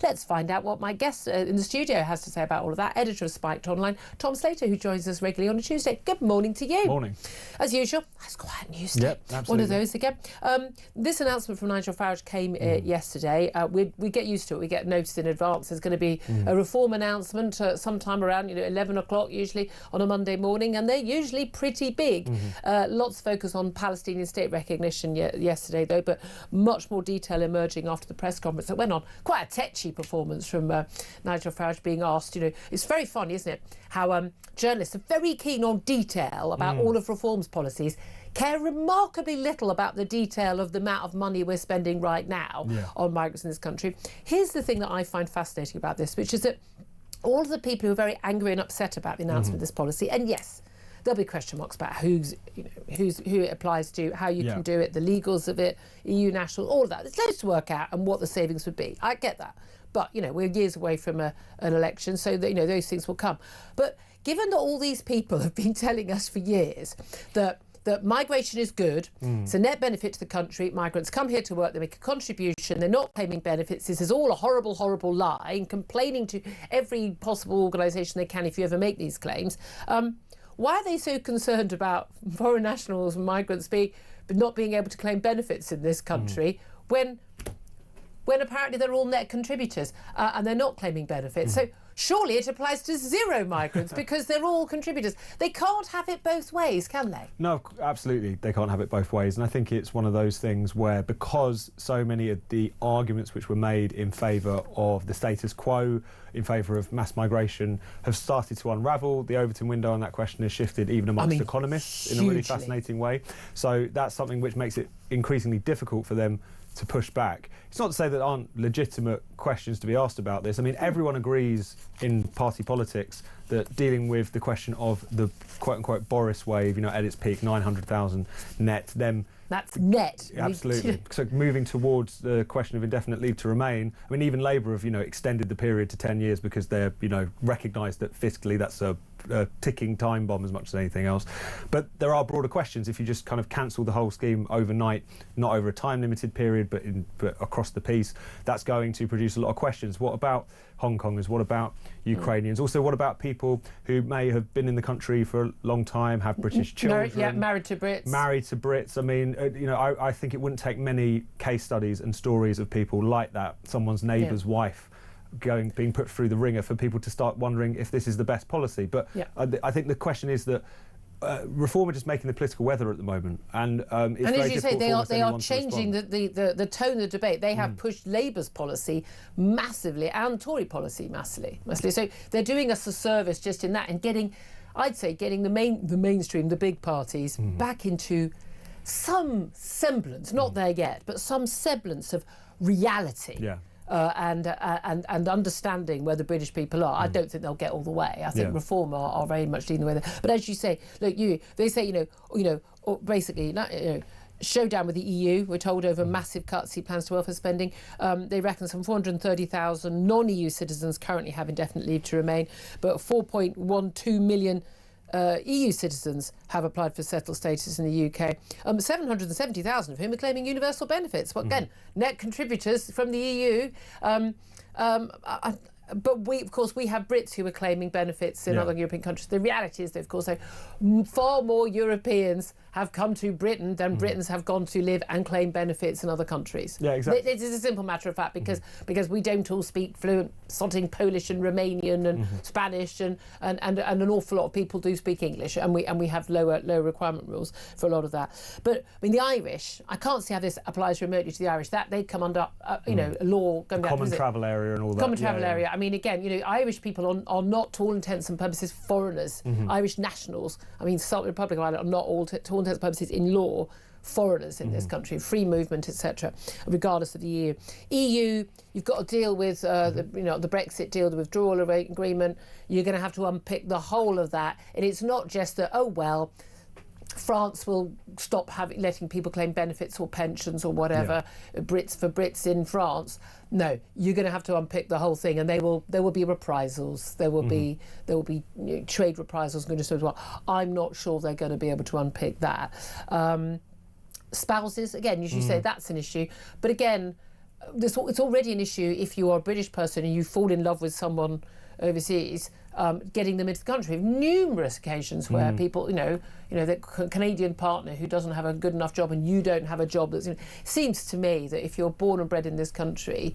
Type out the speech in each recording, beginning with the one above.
Let's find out what my guest in the studio has to say about all of that. Editor of Spiked Online, Tom Slater, who joins us regularly on a Tuesday. Good morning to you. Morning. As usual, that's quiet news day. Yep, absolutely. One of those again. This announcement from Nigel Farage came yesterday. We get used to it. We get notice in advance. There's going to be a reform announcement sometime around 11 o'clock, usually on a Monday morning, and they're usually pretty big. Lots of focus on Palestinian state recognition yesterday, though, but much more detail emerging after the press conference that went on. Quite a tetchy performance from Nigel Farage being asked. It's very funny, isn't it, how journalists are very keen on detail about all of reform's policies, care remarkably little about the detail of the amount of money we're spending right now on migrants in this country. Here's the thing that I find fascinating about this, which is that all of the people who are very angry and upset about the announcement of this policy, and yes, there'll be question marks about who it applies to, how you can do it, the legals of it, EU national, all of that. There's loads to work out and what the savings would be. I get that. But, we're years away from an election, so that, those things will come. But given that all these people have been telling us for years that migration is good, it's a net benefit to the country, migrants come here to work, they make a contribution, they're not claiming benefits, this is all a horrible, horrible lie, and complaining to every possible organisation they can if you ever make these claims, why are they so concerned about foreign nationals and migrants not being able to claim benefits in this country when apparently they're all net contributors and they're not claiming benefits? So surely it applies to zero migrants because they're all contributors. They can't have it both ways, can they? No, absolutely, they can't have it both ways. And I think it's one of those things where, because so many of the arguments which were made in favour of the status quo, in favour of mass migration, have started to unravel, the Overton window on that question has shifted even amongst economists in a really fascinating way. So that's something which makes it increasingly difficult for them to push back. It's not to say that there aren't legitimate questions to be asked about this. I mean, everyone agrees in party politics that dealing with the question of the quote-unquote Boris wave, at its peak, 900,000 net, that's net. Absolutely. So moving towards the question of indefinite leave to remain, I mean, even Labour have, extended the period to 10 years because they're, recognised that fiscally that's a ticking time bomb as much as anything else. But there are broader questions. If you just kind of cancel the whole scheme overnight, not over a time-limited period, but across the piece, that's going to produce a lot of questions. What about Hong Kongers? What about Ukrainians? Also, what about people who may have been in the country for a long time, have British children? Married to Brits. Married to Brits. I mean, I think it wouldn't take many case studies and stories of people like that, someone's neighbour's wife, being put through the ringer, for people to start wondering if this is the best policy. But I think the question is that Reform are just making the political weather at the moment, and it's and very as you say, they are changing the tone of the debate. They have pushed Labour's policy massively and Tory policy massively. So they're doing us a service just in that, and getting the mainstream, the big parties, back into some semblance, not there yet, but some semblance of reality. Yeah. And understanding where the British people are. I don't think they'll get all the way. I think Reform are very much leading the way there. But as you say, look, they say basically showdown with the EU. We're told over massive cuts he plans to welfare spending. They reckon some 430,000 non-EU citizens currently have indefinite leave to remain, but 4.12 million EU citizens have applied for settled status in the UK. 770,000 of whom are claiming universal benefits. Well, again, net contributors from the EU. But we have Brits who are claiming benefits in other European countries. The reality is that, of course, far more Europeans have come to Britain than Britons have gone to live and claim benefits in other countries. Yeah, exactly. It is a simple matter of fact because we don't all speak fluent sodding Polish and Romanian and Spanish and an awful lot of people do speak English, and we have lower requirement rules for a lot of that. But I mean, the Irish, I can't see how this applies remotely to the Irish. That they come under law going back common travel area and all that. Common travel area. I mean, again, Irish people are not, to all intents and purposes, foreigners. Irish nationals. I mean, Republic of Ireland are not all, to all intents and purposes, in law, foreigners in this country, free movement, etc., regardless of the EU. EU, you've got to deal with the Brexit deal, the withdrawal agreement. You're going to have to unpick the whole of that, and it's not just that, oh well, France will stop letting people claim benefits or pensions or whatever, Brits in France. No, you're going to have to unpick the whole thing, and there will be reprisals. There will be trade reprisals going to as well. I'm not sure they're going to be able to unpick that. Spouses, again, you should say that's an issue, but again, it's already an issue if you are a British person and you fall in love with someone overseas, getting them into the country. Numerous occasions where people, the Canadian partner who doesn't have a good enough job and you don't have a job that's... seems to me that if you're born and bred in this country,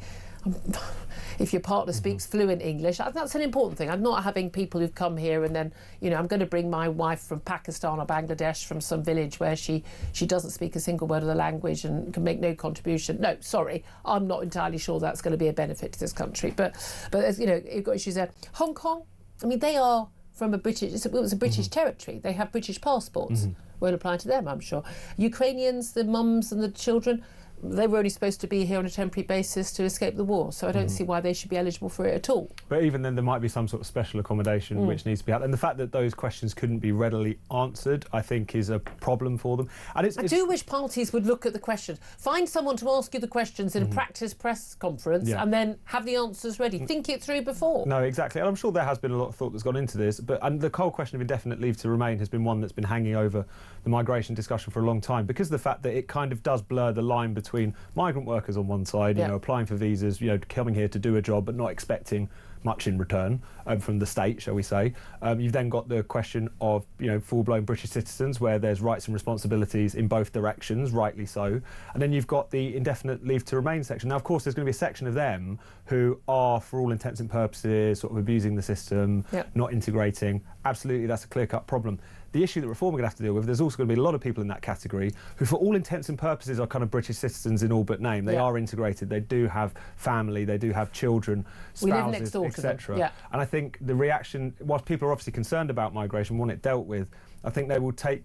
if your partner speaks fluent English, that's an important thing. I'm not having people who've come here and then, I'm going to bring my wife from Pakistan or Bangladesh from some village where she doesn't speak a single word of the language and can make no contribution. No, sorry, I'm not entirely sure that's going to be a benefit to this country. But you've got issues there. Hong Kong, they are from it was a British territory. They have British passports. Won't apply to them, I'm sure. Ukrainians, the mums and the children, they were only supposed to be here on a temporary basis to escape the war, so I don't see why they should be eligible for it at all. But even then, there might be some sort of special accommodation which needs to be out. And the fact that those questions couldn't be readily answered, I think, is a problem for them. And I do wish parties would look at the questions. Find someone to ask you the questions in a practice press conference and then have the answers ready. Think it through before. No, exactly. And I'm sure there has been a lot of thought that's gone into this. And the whole question of indefinite leave to remain has been one that's been hanging over the migration discussion for a long time, because of the fact that it kind of does blur the line between migrant workers on one side, applying for visas, coming here to do a job but not expecting much in return from the state, shall we say. You've then got the question of, full-blown British citizens, where there's rights and responsibilities in both directions, rightly so. And then you've got the indefinite leave to remain section. Now, of course, there's going to be a section of them who are, for all intents and purposes, sort of abusing the system, not integrating. Absolutely, that's a clear-cut problem. The issue that Reform are going to have to deal with, there's also going to be a lot of people in that category who, for all intents and purposes, are kind of British citizens in all but name. They are integrated, they do have family, they do have children, spouses, etc. And I think the reaction, whilst people are obviously concerned about migration, want it dealt with, I think they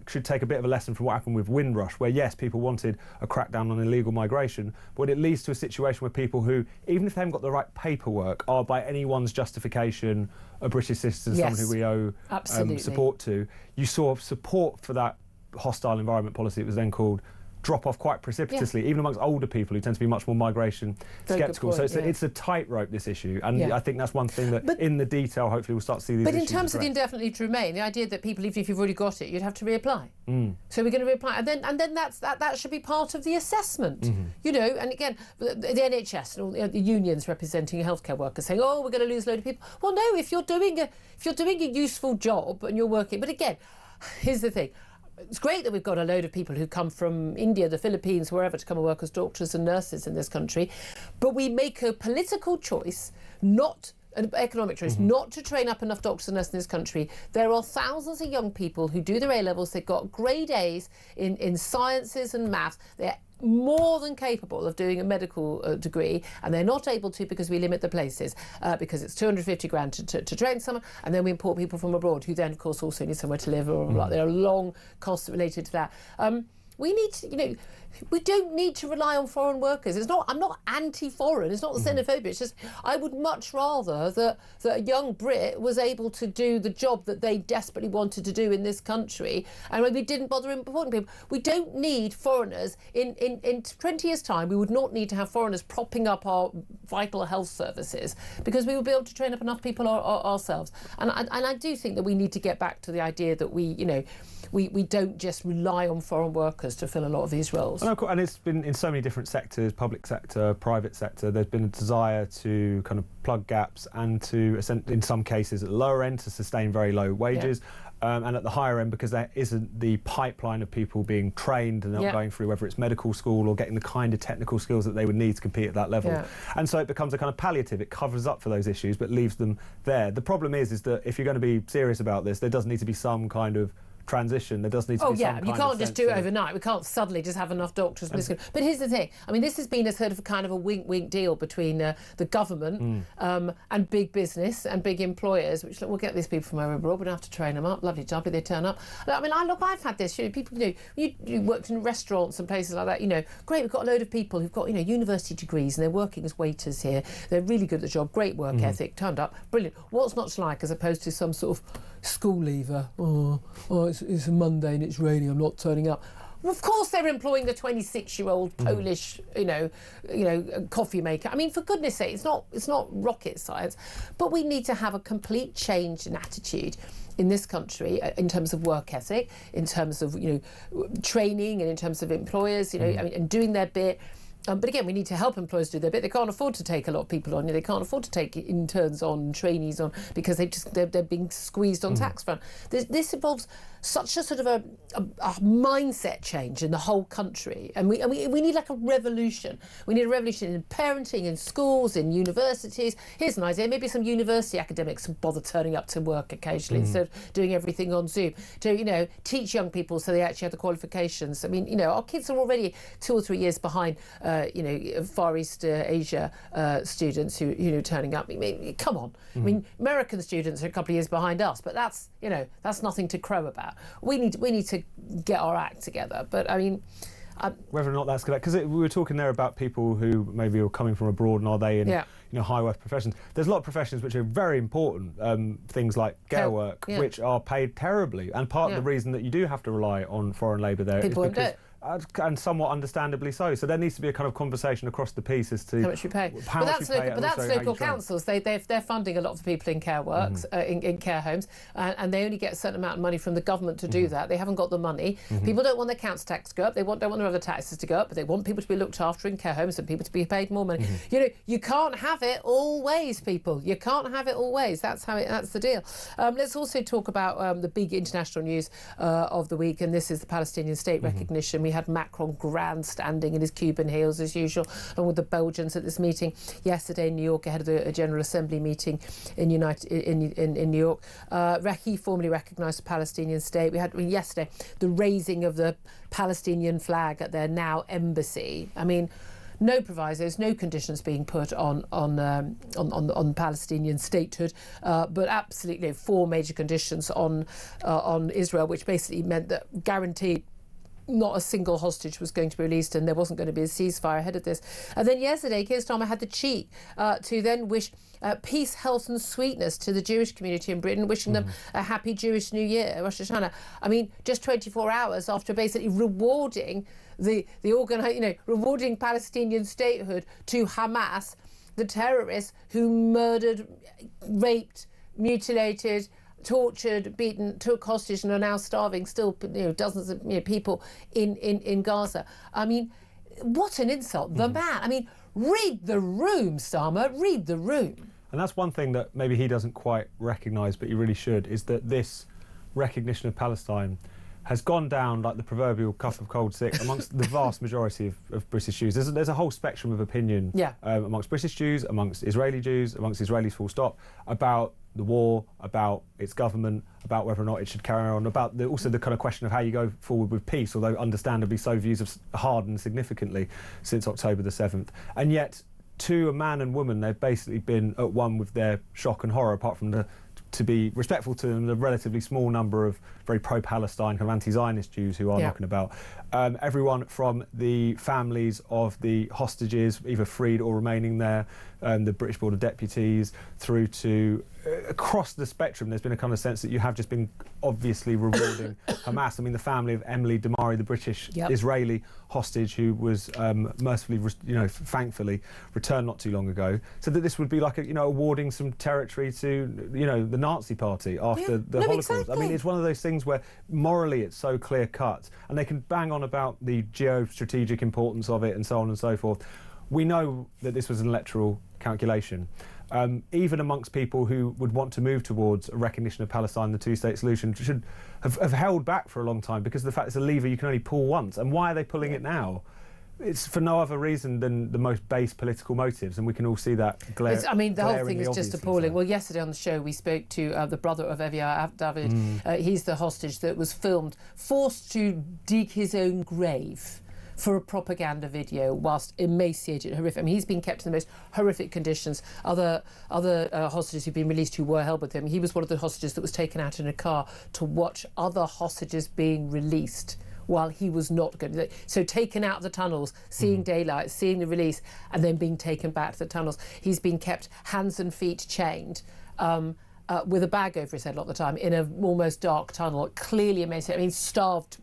should take a bit of a lesson from what happened with Windrush, where, yes, people wanted a crackdown on illegal migration, but it leads to a situation where people who, even if they haven't got the right paperwork, are by anyone's justification a British citizen, someone who we owe support to. You saw support for that hostile environment policy, it was then called, drop off quite precipitously, even amongst older people who tend to be much more migration sceptical. So it's a tightrope, this issue, and I think that's one thing that in the detail hopefully we'll start to see these issues. But in terms of indefinitely to remain, the idea that people, even if you've already got it, you'd have to reapply. So we're going to reapply, and then that should be part of the assessment. And again, the NHS and all the unions representing healthcare workers saying, oh, we're going to lose a load of people. Well, no, if you're doing a useful job and you're working, but again, here's the thing. It's great that we've got a load of people who come from India, the Philippines, wherever, to come and work as doctors and nurses in this country, but we make a political choice, not an economic choice, not to train up enough doctors and nurses in this country. There are thousands of young people who do their A-levels, they've got grade A's in sciences and maths, they're more than capable of doing a medical degree, and they're not able to because we limit the places, because it's 250 grand to train someone, and then we import people from abroad who then, of course, also need somewhere to live, or there are long costs related to that. We need to, we don't need to rely on foreign workers. I'm not anti-foreign. It's not the xenophobia. It's just I would much rather that a young Brit was able to do the job that they desperately wanted to do in this country, and we didn't bother importing people. We don't need foreigners. In 20 years' time, we would not need to have foreigners propping up our vital health services, because we would be able to train up enough people ourselves. And I do think that we need to get back to the idea that we don't just rely on foreign workers to fill a lot of these roles. And it's been in so many different sectors, public sector, private sector, there's been a desire to kind of plug gaps and to, in some cases at the lower end, to sustain very low wages. And at the higher end, because there isn't the pipeline of people being trained and not going through, whether it's medical school or getting the kind of technical skills that they would need to compete at that level. And so it becomes a kind of palliative. It covers up for those issues but leaves them there. The problem is that if you're going to be serious about this, there does need to be some kind of transition. There does need to be some kind you of can't just do it overnight. We can't suddenly just have enough doctors. But here's the thing. I mean, this has been a sort of kind of a wink-wink deal between the government and big business and big employers, which, look, we'll get these people from over abroad, we don't have to train them up. Lovely, jubbly, they turn up. I mean, I've had this. People, you worked in restaurants and places like that, great, we've got a load of people who've got, university degrees and they're working as waiters here. They're really good at the job, great work ethic, turned up, brilliant. What's not to like, as opposed to some sort of school leaver? It's a Monday and it's raining, I'm not turning up. Well, of course they're employing the 26-year-old Polish, coffee maker. I mean, for goodness sake, it's not rocket science, but we need to have a complete change in attitude in this country in terms of work ethic, in terms of training, and in terms of employers, and doing their bit. But again, we need to help employers do their bit. They can't afford to take a lot of people on. They can't afford to take interns on, trainees on, because they're being squeezed on tax front. This involves such a sort of a mindset change in the whole country, and we need like a revolution. We need a revolution in parenting, in schools, in universities. Here's an idea: maybe some university academics bother turning up to work occasionally instead of doing everything on Zoom. To teach young people so they actually have the qualifications. I mean, our kids are already 2 or 3 years behind. Far East Asia students who turning up. I mean, come on. I mean, American students are a couple of years behind us, but that's nothing to crow about. We need to get our act together. But I mean, whether or not that's correct, because we were talking there about people who maybe are coming from abroad and are they in high worth professions. There's a lot of professions which are very important, things like care work, which are paid terribly, and part of the reason that you do have to rely on foreign labour there is because. And somewhat understandably so. So there needs to be a kind of conversation across the piece as to how much you pay. But that's local councils. They're funding a lot of the people in care works, in care homes, and they only get a certain amount of money from the government to do that. They haven't got the money. People don't want their council tax to go up. They don't want their other taxes to go up, but they want people to be looked after in care homes and people to be paid more money. You can't have it all ways, people. You can't have it all ways. That's the deal. Let's also talk about the big international news of the week, and this is the Palestinian state recognition. We had Macron grandstanding in his Cuban heels as usual, along with the Belgians at this meeting yesterday in New York ahead of a General Assembly meeting in New York. He formally recognised the Palestinian state. We had yesterday the raising of the Palestinian flag at their now embassy. I mean, no provisos, no conditions being put on Palestinian statehood, but absolutely 4 major conditions on Israel, which basically meant that guaranteed not a single hostage was going to be released and there wasn't going to be a ceasefire ahead of this. And then yesterday, Keir Starmer had the cheek to then wish peace, health and sweetness to the Jewish community in Britain, wishing them a happy Jewish New Year, Rosh Hashanah. I mean, just 24 hours after basically rewarding rewarding Palestinian statehood to Hamas, the terrorists who murdered, raped, mutilated, tortured, beaten, took hostage and are now starving still, dozens of people in Gaza. I mean, what an insult. The man, I mean, read the room, Starmer, read the room. And that's one thing that maybe he doesn't quite recognise, but he really should, is that this recognition of Palestine has gone down like the proverbial cup of cold sick amongst the vast majority of British Jews. There's a whole spectrum of opinion amongst British Jews, amongst Israeli Jews, amongst Israelis full stop, about the war, about its government, about whether or not it should carry on, about also the kind of question of how you go forward with peace, although understandably so views have hardened significantly since October the 7th. And yet, to a man and woman, they've basically been at one with their shock and horror, apart from to be respectful to them, the relatively small number of very pro-Palestine, kind of anti-Zionist Jews who are knocking about. Everyone from the families of the hostages, either freed or remaining there, the British Board of Deputies, through to across the spectrum, there's been a kind of sense that you have just been obviously rewarding Hamas. I mean, the family of Emily Damari, the British Israeli hostage who was mercifully, thankfully returned not too long ago, said that this would be like awarding some territory to, the Nazi Party after the Holocaust. Exactly. I mean, it's one of those things where morally it's so clear cut, and they can bang on about the geostrategic importance of it and so on and so forth. We know that this was an electoral calculation. Even amongst people who would want to move towards a recognition of Palestine, the two-state solution, should have held back for a long time because of the fact it's a lever you can only pull once. And why are they pulling it now? It's for no other reason than the most base political motives, and we can all see that the whole thing is just appalling. Well, yesterday on the show we spoke to the brother of Evia David. He's the hostage that was filmed, forced to dig his own grave for a propaganda video whilst emaciated, horrific. I mean, he's been kept in the most horrific conditions. Other hostages who've been released who were held with him, he was one of the hostages that was taken out in a car to watch other hostages being released while he was not going to. So taken out of the tunnels, seeing daylight, seeing the release, and then being taken back to the tunnels. He's been kept hands and feet chained. with a bag over his head a lot of the time in a almost dark tunnel, clearly emaciated. I mean, starved,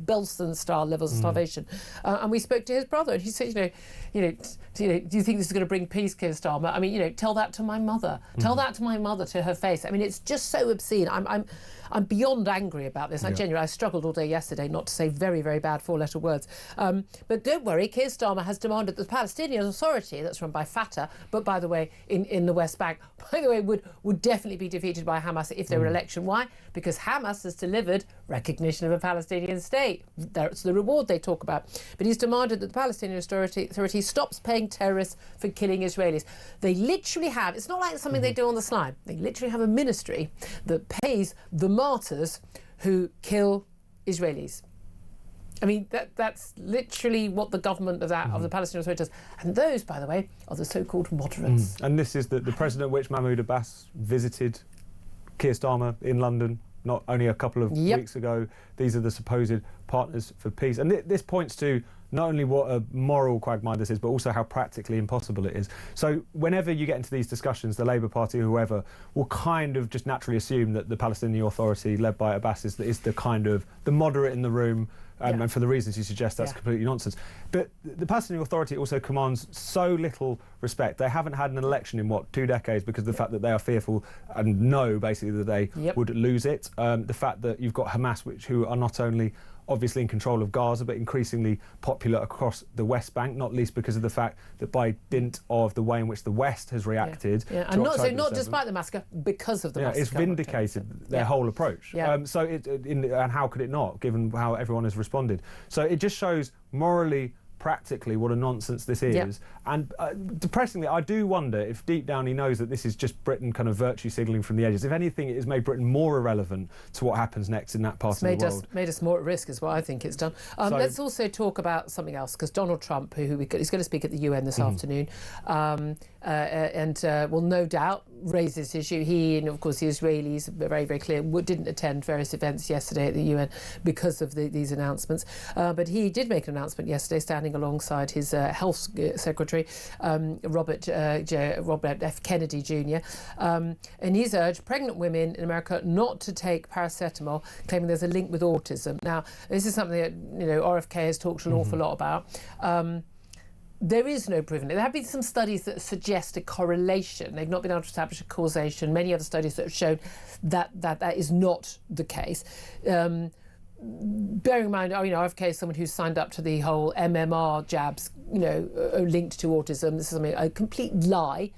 Belston-style levels of starvation. And we spoke to his brother, and he said, do you think this is going to bring peace, Keir Starmer? I mean, tell that to my mother. Tell that to my mother to her face. I mean, it's just so obscene. I'm beyond angry about this. I struggled all day yesterday not to say very, very bad four-letter words. But don't worry, Keir Starmer has demanded that the Palestinian Authority, that's run by Fatah, but by the way, in the West Bank, by the way, would definitely be defeated by Hamas if there were an election. Why? Because Hamas has delivered recognition of a Palestinian state. That's the reward they talk about. But he's demanded that the Palestinian Authority stops paying terrorists for killing Israelis. They literally have, it's not like something they do on the sly, they literally have a ministry that pays the martyrs who kill Israelis. I mean, that's literally what the government of the Palestinian Authority does. And those, by the way, are the so-called moderates. And this is the president which Mahmoud Abbas visited Keir Starmer in London not only a couple of weeks ago. These are the supposed partners for peace. And this points to not only what a moral quagmire this is, but also how practically impossible it is. So whenever you get into these discussions, the Labour Party, whoever, will kind of just naturally assume that the Palestinian Authority, led by Abbas, is the kind of the moderate in the room. And for the reasons you suggest, that's completely nonsense. But the Palestinian Authority also commands so little respect. They haven't had an election in, 2 decades because of the fact that they are fearful and know, basically, that they would lose it. The fact that you've got Hamas, who are not only obviously in control of Gaza, but increasingly popular across the West Bank, not least because of the fact that by dint of the way in which the West has reacted... And not despite the massacre, because of the massacre. It's vindicated their whole approach. And how could it not, given how everyone has responded? So it just shows morally, practically, what a nonsense this is. And depressingly, I do wonder if deep down he knows that this is just Britain kind of virtue signalling from the edges. If anything, it has made Britain more irrelevant to what happens next in that part of the world. Made us more at risk is what I think it's done. Let's also talk about something else, because Donald Trump, he's going to speak at the UN this afternoon, and will no doubt raise this issue. He and, of course, the Israelis, very, very clear, didn't attend various events yesterday at the UN because of these announcements. But he did make an announcement yesterday, standing alongside his health secretary, Robert F. Kennedy Jr. And he's urged pregnant women in America not to take paracetamol, claiming there's a link with autism. Now, this is something that RFK has talked an awful lot about. There is no proof in it. There have been some studies that suggest a correlation. They've not been able to establish a causation. Many other studies that have shown that is not the case. Bearing in mind, RFK is someone who's signed up to the whole MMR jabs, linked to autism. This is a complete lie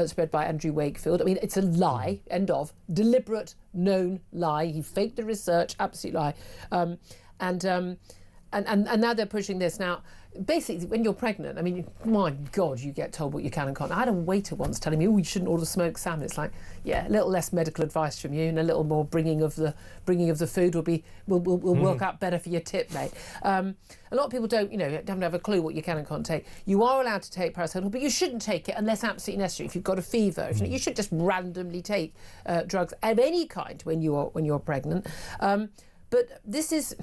spread by Andrew Wakefield. I mean, it's a lie, end of. Deliberate, known lie. He faked the research, absolute lie. And now they're pushing this. Now, basically, when you're pregnant, I mean, my God, you get told what you can and can't. I had a waiter once telling me, you shouldn't order smoked salmon. It's like, a little less medical advice from you and a little more bringing of the food will work out better for your tip, mate. A lot of people don't have a clue what you can and can't take. You are allowed to take paracetamol, but you shouldn't take it unless absolutely necessary. If you've got a fever, you should just randomly take drugs of any kind when you're pregnant. But this is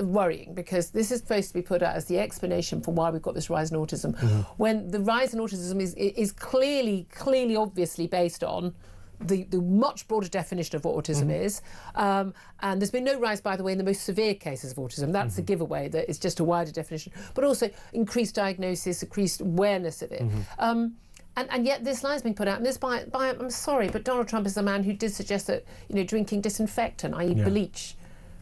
worrying, because this is supposed to be put out as the explanation for why we've got this rise in autism, when the rise in autism is clearly, obviously based on the much broader definition of what autism is. And there's been no rise, by the way, in the most severe cases of autism. That's a giveaway, that it's just a wider definition, but also increased diagnosis, increased awareness of it. And yet this lie has been put out, and this by I'm sorry, but Donald Trump is the man who did suggest that drinking disinfectant, i.e. bleach,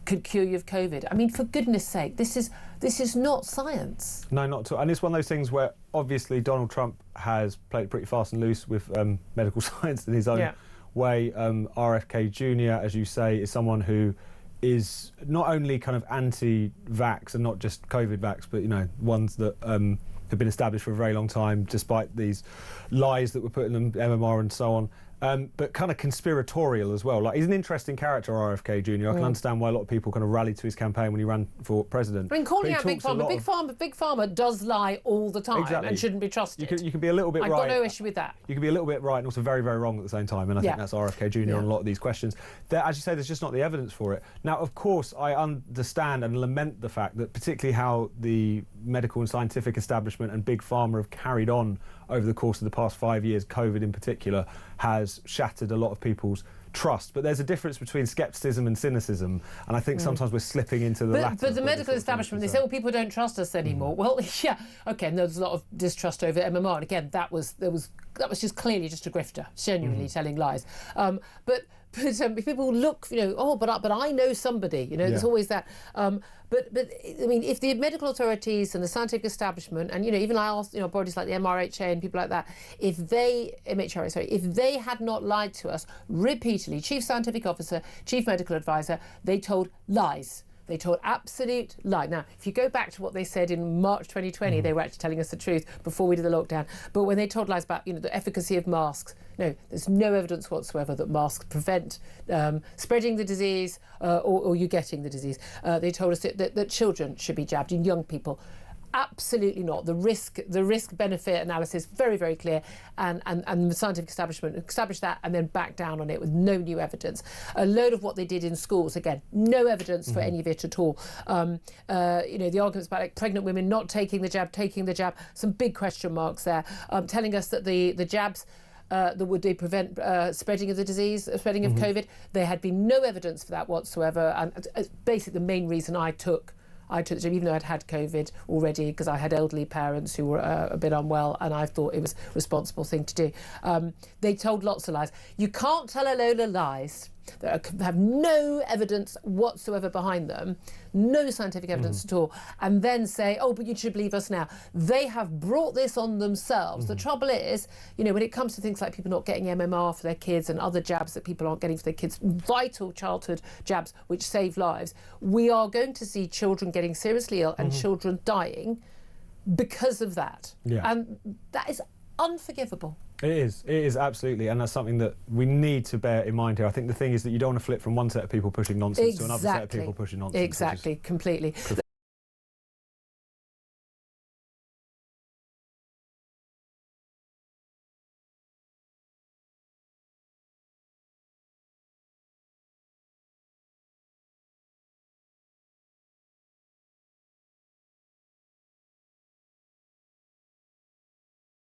could cure you of COVID. I mean, for goodness sake, this is not science. No, not at all. And it's one of those things where obviously Donald Trump has played pretty fast and loose with medical science in his own way. RFK Jr., as you say, is someone who is not only kind of anti-vax and not just COVID vax, but ones that have been established for a very long time, despite these lies that were put in them, MMR and so on. But kind of conspiratorial as well. Like, he's an interesting character, RFK Jr. I can understand why a lot of people kind of rallied to his campaign when he ran for president. I mean, calling out Big Pharma, Big Pharma does lie all the time and shouldn't be trusted. You can be a little bit right. I've got no issue with that. You can be a little bit right and also very, very wrong at the same time, and I think that's RFK Jr. on a lot of these questions. As you say, there's just not the evidence for it. Now, of course, I understand and lament the fact that particularly how the medical and scientific establishment and Big Pharma have carried on over the course of the past 5 years, COVID in particular, has shattered a lot of people's trust. But there's a difference between scepticism and cynicism, and I think sometimes we're slipping into the latter. But the medical establishment, they say, well, people don't trust us anymore. Well, yeah, okay, and there's a lot of distrust over MMR, and again, that was just clearly just a grifter, genuinely telling lies. But people look, oh, but I know somebody, there's always that. But I mean, if the medical authorities and the scientific establishment, and even I asked, bodies like the MRHA and people like that, if they had not lied to us repeatedly, chief scientific officer, chief medical advisor, they told lies. They told absolute lie. Now, if you go back to what they said in March 2020, they were actually telling us the truth before we did the lockdown. But when they told lies about, the efficacy of masks, no, there's no evidence whatsoever that masks prevent spreading the disease or you getting the disease. They told us that children should be jabbed and young people. Absolutely not. The risk-benefit analysis, very, very clear, and the scientific establishment established that and then backed down on it with no new evidence. A load of what they did in schools, again, no evidence for any of it at all. The arguments about pregnant women not taking the jab, some big question marks there, telling us that the jabs would they prevent spreading of the disease, spreading of COVID. There had been no evidence for that whatsoever, and basically the main reason I took the jab, even though I'd had COVID already, because I had elderly parents who were a bit unwell, and I thought it was a responsible thing to do. They told lots of lies. You can't tell a load of lies that have no evidence whatsoever behind them, no scientific evidence at all, and then say, oh, but you should believe us now. They have brought this on themselves. The trouble is, when it comes to things like people not getting MMR for their kids and other jabs that people aren't getting for their kids, vital childhood jabs which save lives, we are going to see children getting seriously ill and children dying because of that. Yeah. And that is unforgivable. It is absolutely, and that's something that we need to bear in mind here. I think the thing is that you don't want to flip from one set of people pushing nonsense to another set of people pushing nonsense. Exactly, completely.